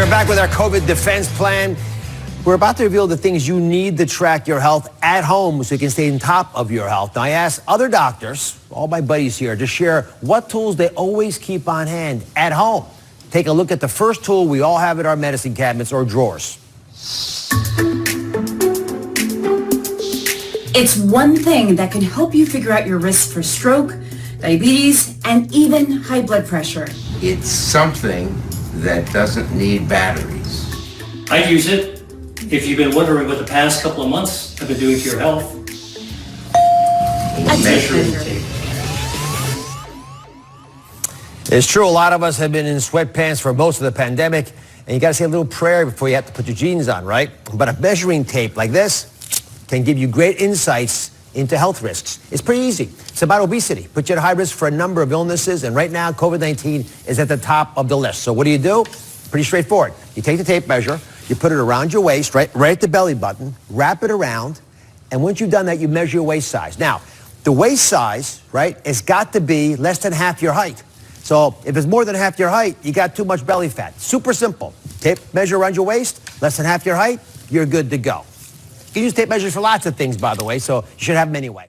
We're back with our COVID defense plan. We're about to reveal the things you need to track your health at home so you can stay on top of your health. Now, I asked other doctors, all my buddies here, to share what tools they always keep on hand at home. Take a look at the first tool we all have in our medicine cabinets or drawers. It's one thing that can help you figure out your risk for stroke, diabetes, and even high blood pressure. It's something that doesn't need batteries. I use it. If you've been wondering what the past couple of months have been doing to your health. Measuring tape. It's true, a lot of us have been in sweatpants for most of the pandemic, and you got to say a little prayer before you have to put your jeans on, right? But a measuring tape like this can give you great insights into health risks. It's pretty easy. It's about obesity. Put you at high risk for a number of illnesses, and right now, COVID-19 is at the top of the list. So what do? Pretty straightforward. You take the tape measure, you put it around your waist, right at the belly button, wrap it around, and once you've done that, you measure your waist size. Now, the waist size, right, has got to be less than half your height. So if it's more than half your height, you got too much belly fat. Super simple. Tape measure around your waist, less than half your height, you're good to go. You can use tape measures for lots of things, by the way, so you should have them anyway.